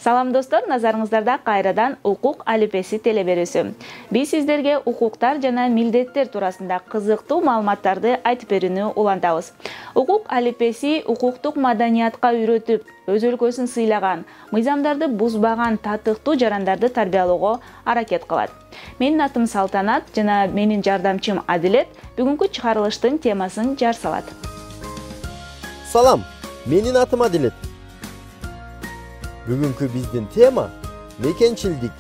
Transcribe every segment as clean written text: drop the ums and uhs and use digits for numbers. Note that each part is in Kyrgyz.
Салам достор, назарыңыздарда кайрадан укук алипеси телеберүүсү. Биз сиздерге укуктар жана милдеттер туурасында кызыктуу маалыматтарды айтып берүүнү улантабыз. Укук алипеси укуктук маданиятка үйрөтүп, өз өлкөсүн сыйлаган, мыйзамдарды бузбаган татыктуу жарандарды тарбиялоого аракет кылат. Менин атым Салтанат жана менин жардамчым Адилет бүгүнкү чыгарылыштын темасын жар салат. Салам, менин атым Адилет. Бүгүнкү биздин тема мекенчилдик.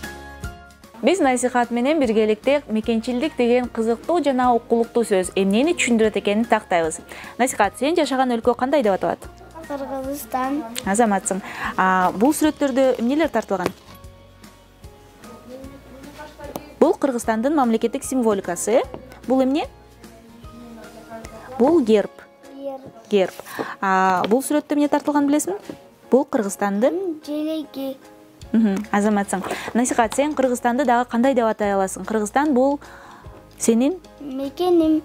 Биз насихат менен биргеликте мекенчилдик деген кызыктуу жана окулуктуу сөз эмнени түшүндүрөт экенин тактайбыз. Насихат, сен жашаган өлкө кандай деп аталат? Кыргызстан. Азаматсың. Бул сүрөттөрдө эмнелер тартылган? Бул Кыргызстандын мамлекеттик символикасы. Бул эмне? Бул герб. Герб. Бул сүрөттө эмне тартылган билесиңби? Бул Кыргызстандын желеги. Азаматсың. Насихат, сен Кыргызстанды дагы кандай деп атай аласың? Кыргызстан бул сенин мекеним.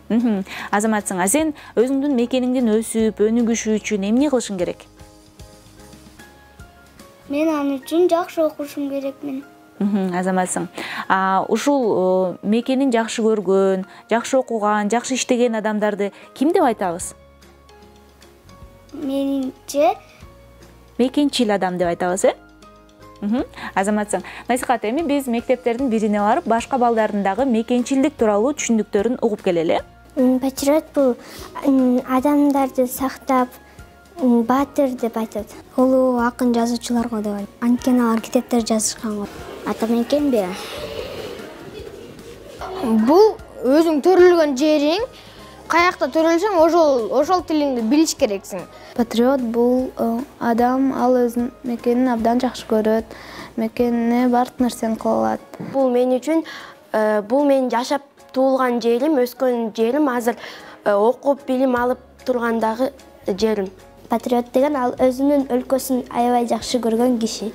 Азаматсың. Сен өзүңдүн мекениңдин өсүп, өнүгүшү үчүн эмне кылышың керек? Мен аны үчүн жакшы окушум керекмин. Азаматсың. Ушул мекенин жакшы көргөн, жакшы окуган, жакшы иштеген адамдарды ким деп айтабыз? Менимче мекенчил адам деп айтабыз, Азаматсың. Насихат, эми биз мектептердин бирине барып, башка балдардын дагы мекенчилдик тууралуу түшүндүктөрүн угуп келели. Патриот бул адамдарды сактап, баатыр деп айтат. Улуу акын жазуучулар го деп. Анткени алар китептер жазышкан го. Ата мекенби? Бул өзүң төрөлгөн жериң, каякта төрөлсөң, ошол тилиңди билиш керексиң. Патриот бул адам, ал өзүнүн мекенин абдан жакшы көрөт, мекенине бардык нерсени кыла алат. Бул мен үчүн, бул менин жашап туулган жерим, өскөн жерим, азыр окуп, билим алып тургандагы жерим. Патриот деген ал өзүнүн өлкөсүн аябай жакшы көргөн киши.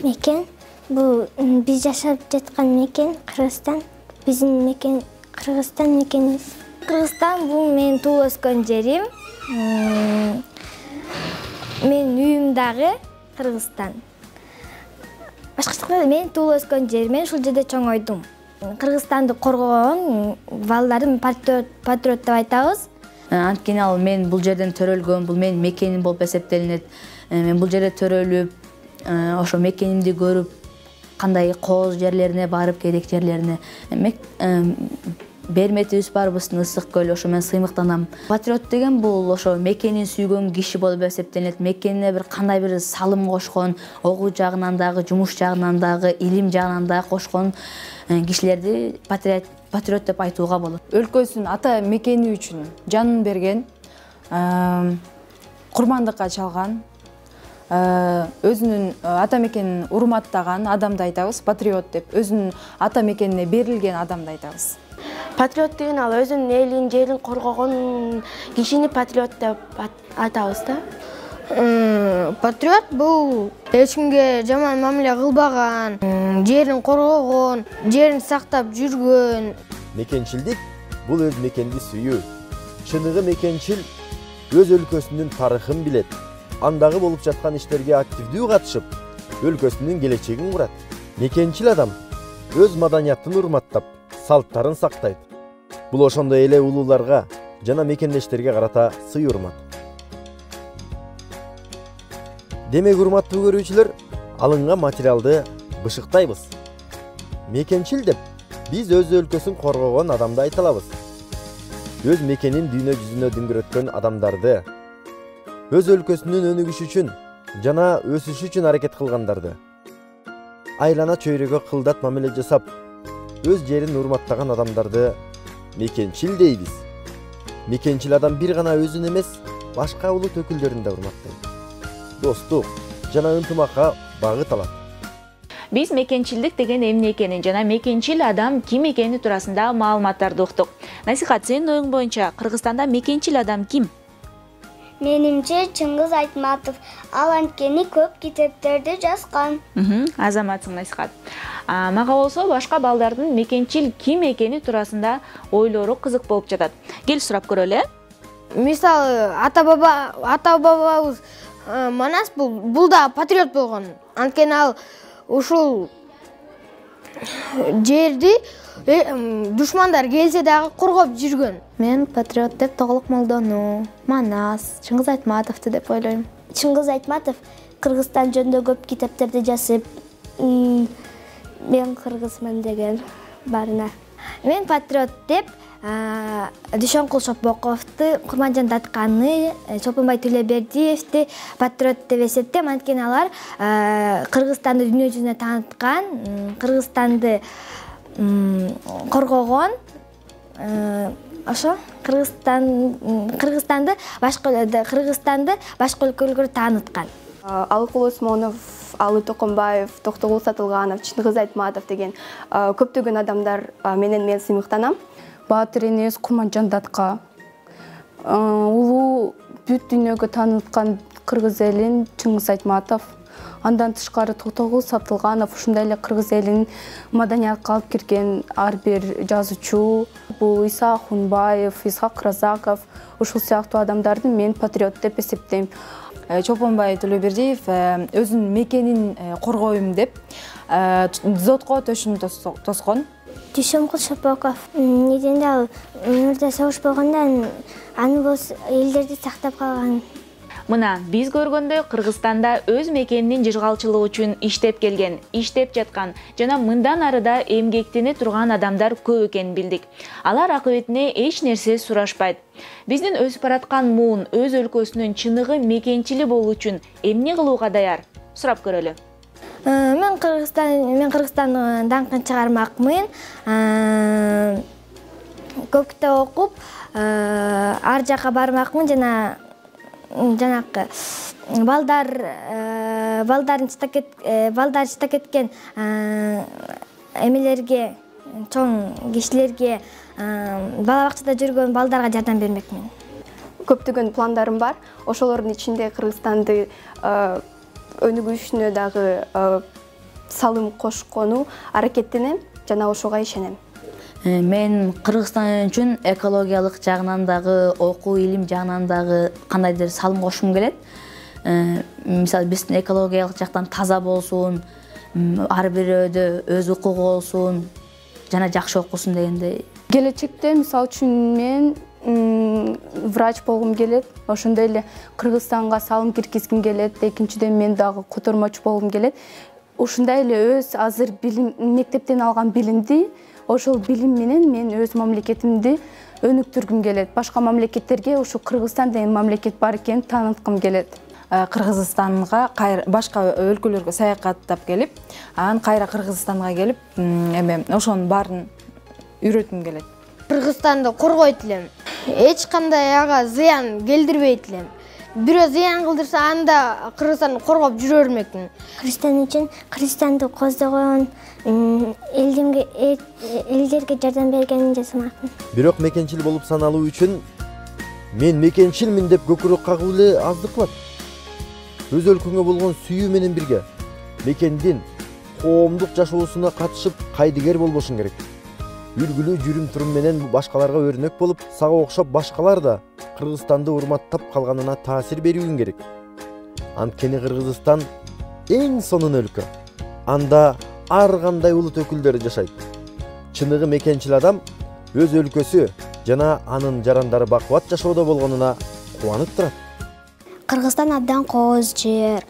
Мекен бул биз жашап жаткан мекен Кыргызстан. Биздин мекен Кыргызстан мекенибиз. Кыргызстан бул менин туулуп өскөн жерим. Менин үйүм дагы Кыргызстан. Башкача менин туулуп өскөн жерим, мен ушул жерде чоңойдум. Кыргызстанды коргогон балдарды патриот деп айтабыз. Анткени ал мен бул жерден төрөлгөм, бул менин мекеним болуп эсептелинет. Мен бул жерде төрөлүп, ошо мекенимди көрүп, кандай кооз жерлерине барып, керек жерлерине. Берметибиз барбыздын ысык көл, ошо мен сыймыктанам. Патриот деген бул ошо мекенин сүйгөн киши болуп эсептелет. Мекенине бир кандай бир салым кошкон, окуу жагынан дагы, жумуш жагынан дагы, илим жагынан дагы кошкон кишилерди патриот деп айтууга болот. Өлкөсүн ата мекени үчүн жанын берген, курмандыкка чалган, өзүнүн ата мекенин урматтаган адамды айтабыз патриот деп. Өзүнүн ата мекенине берилген адамды айтабыз. Патриот деген ал өзүнүн элин, жерин коргогон кишини патриот деп айтабыз да. Патриот бул эч кимге жаман мамиле кылбаган, жерин коргогон, жерин сактап жүргөн. Мекенчилдик бул өз мекенди сүйүү. Чыныгы мекенчил өз өлкөсүнүн тарыхын билет, андагы болуп жаткан иштерге активдүү катышып, өлкөсүнүн келечегин курат. Мекенчил адам өз маданиятын урматтап, салттарын сактайт. Бул ошондой эле улууларга жана мекендештерге карата сый урмат. Демек, урматтуу көрүүчүлөр, алынган материалды бышыктайбыз. Мекенчил деп биз өз өлкөсүн коргогон адамды айта алабыз. Өз мекенин дүйнө жүзүнө дүңгүрөткөн адамдарды, өз өлкөсүнүн өнүгүшү үчүн жана өсүшү үчүн аракет кылгандарды, айлана чөйрөгө кылдат мамиле жасап, өз жерин урматтаган адамдарды мекенчил дейбиз. Мекенчил адам бир гана өзүн эмес, башка улут өкүлдөрүн да урматтайт. Достук жана ынтымакка багыт алат. Биз мекенчилдик деген эмне экенин жана мекенчил адам ким экени туурасында маалыматтарды уктук. Насихат, сенин оюң боюнча Кыргызстанда мекенчил адам ким? Менимче Чыңгыз Айтматов. Ал анткени көп китептерди жазган. Азаматсың. Насихат. Мага болсо башка балдардын мекенчил ким экени туурасында ойлору кызык болуп жатат. Кел сурап көрөлү. Мисалы, ата бабабыз Манас бул да патриот болгон. Анткени ал ушул жерди душмандар келсе дагы коргоп жүргөн. Мен патриот деп Тоголук Молдону, Манас, Чыңгыз Айтматовду деп ойлойм. Чыңгыз Айтматов Кыргызстан жөнүндө көп китептерди жазып, мен кыргызмын деген барына. Мен патриот деп Дүйшөнкул Шопоковду, Курманжан Датканы, Чолпонбай Төлөбердиевди патриот деп эсептейм. Анткени алар Кыргызстанды дүйнө жүзүнө тааныткан, Кыргызстанды коргогон, ошо Кыргызстанды башка өлкөлөргө тааныткан. Алыкул Осмонов, Алы Токомбаев, Токтогул Сатылганов, Чыңгыз Айтматов деген көптөгөн адамдар менен мен сыймыктанам. Баатыр энебиз Курманжан Датка, улуу бүт дүйнөгө тааныткан кыргыз элин Чыңгыз Айтматов, андан тышкары Токтогул Сатылганов, ушундай эле кыргыз элин маданиятка алып кирген ар бир жазуучу, бул Иса Ахунбаев, Исхак Разаков, ушул сыяктуу адамдарды мен патриот деп эсептейм. Чолпонбай Төлөбердиев өзүнүн мекенин коргойм деп дзотко төшүн тоскон. Дүйшөнкул Шопоков неден ал өмүрдө согуш болгондон аны болсо элдерди сактап калган. Мына биз көргөндөй Кыргызстанда өз мекенинин жыргалчылыгы үчүн иштеп келген, иштеп жаткан жана мындан арыда эмгектене турган адамдар көп экенин билдик. Алар акыбетине эч нерсе сурашпайт. Биздин өсүп бараткан муун өз өлкөсүнүн чыныгы мекенчили болуу үчүн эмне кылууга даяр? Сурап көрөлү. Мен Кыргызстан даңкын чыгармакмын. Көп китеп окуп, ар жака бармакмын жана жанакы балдарын чыта кеткен эмелерге, чоң кишилерге, бала бакчада жүргөн балдарга жардам бермекмин. Көптөгөн пландарым бар. Ошолордун ичинде Кыргызстанды өнүгүшүнө дагы салым кошкону аракеттенем жана ошого ишенем. Мен Кыргызстан үчүн экологиялык жагынан дагы, окуу илим жагынан дагы кандайдыр салым кошкум келет. Мисалы биздин экологиялык жактан таза болсун, ар бирөөдө өз укугу болсун, жана жакшы окусун дегендей. Келечекте мисалы үчүн мен врач болгум келет, ошондой эле Кыргызстанга салым киргизгим келет. Экинчиден мен дагы котормочу болгум келет. Ушундай эле өз азыр билим, мектептен алган билимди, ошол билим менен мен өз мамлекетимди өнүктүргүм келет. Башка мамлекеттерге ушу Кыргызстан деген мамлекет бар экенин тааныткым келет. Кыргызстанга башка өлкөлөргө саякаттап келип, анан кайра Кыргызстанга келип, ошонун баарын үйрөткүм келет. Кыргызстанды коргойт элем. Эч кандай ага зыян келдирбейт элем. Бирөө зыян кылдырса, анда Кыргызстанды коргоп жүрө бермекмин. Кыргызстан үчүн Кыргызстанды коздогон элдерге жардам бергенин жасамакмын. Бирок мекенчил болуп саналуу үчүн мен мекенчилмин деп көкүрөк кагуу эле аздык кылат. Өз өлкөңө болгон сүйүү менен бирге мекендин коомдук жашоосуна катышып кайдыгер болбошуң керек. Үлгүлүү жүрүм-турум менен башкаларга өрнөк болуп, сага окшоп башкалар да Кыргызстанды урматтап калганына таасир берүүң керек. Анткени Кыргызстан эң сонун өлкө. Анда ар кандай улут өкүлдөрү жашайт. Чыныгы мекенчил адам өз өлкөсү жана анын жарандары бакубат жашоодо болгонуна кубанып турат. Кыргызстан абдан кооз жер.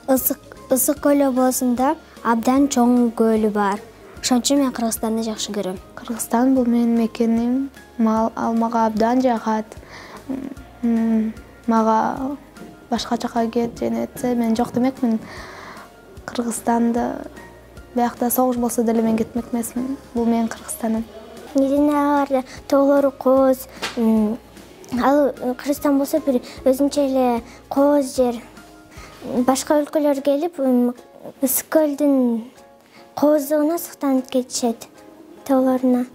Ысык көлү болсунда абдан чоң көлү бар. Ошон үчүн мен Кыргызстанды жакшы көрөм. Кыргызстан бул менин мекеним. Ал мага абдан жагат. Мага башка жака кет женетсе мен жок демекмин. Кыргызстанды биякта согуш болсо деле мен кетмек эмесмин. Бул менин Кыргызстаным. Неден алар тоолору кооз. Ал Кыргызстан болсо бир өзүнчө эле кооз жер. Башка өлкөлөр келип ысык көлдүн кооздугуна сыктанып кетишет тоолоруна.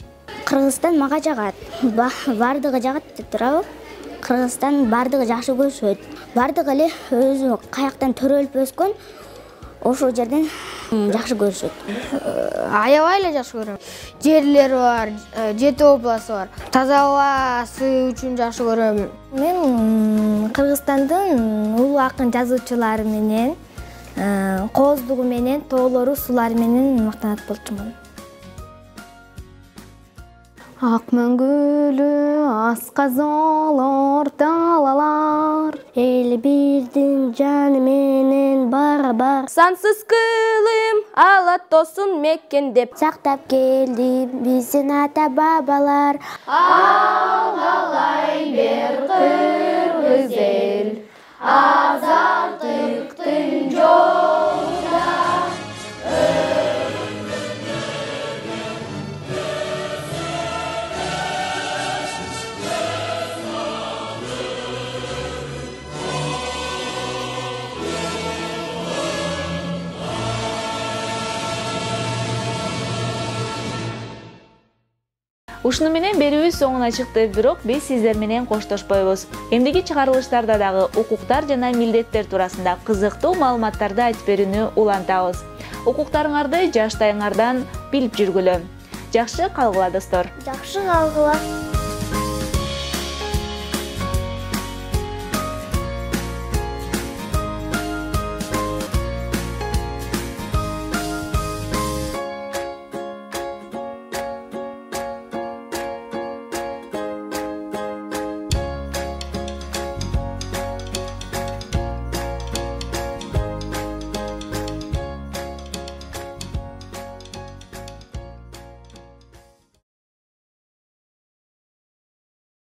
Кыргызстан мага жагат. Бардыгы жагат деп турабы? Кыргызстан бардыгы жакшы көрүшөт. Бардыгы эле өзү каяктан төрөлүп өскөн ошол жерден жакшы көрүшөт. Аябай эле жакшы көрөм. Жерлери бар, жети обласы бар. Таза абасы үчүн жакшы көрөм. Мен Кыргызстандын улуу акын жазуучулары менен, кооздугу менен, тоолору, сулары менен мактанат болчумун. Ак мөңгүлү асказолор талалар, Эл бирдин жаны менен бар. Сансыз кылым алат тосын мекендеп. Сактап келди биздин ата бабалар. Алгалай бер кыргыз эл, азаттыктын жолунда. Ушуну менен берүүбүз соңуна чыкты, бирок биз сиздер менен коштошпойбуз. Эмдиги чыгарылыштарда дагы укуктар жана милдеттер туурасында кызыктуу маалыматтарды айтып берүүнү улантабыз. Укуктарыңарды жаштайыңардан билип жүргүлө. Жакшы калгыла достор. Жакшы калгыла.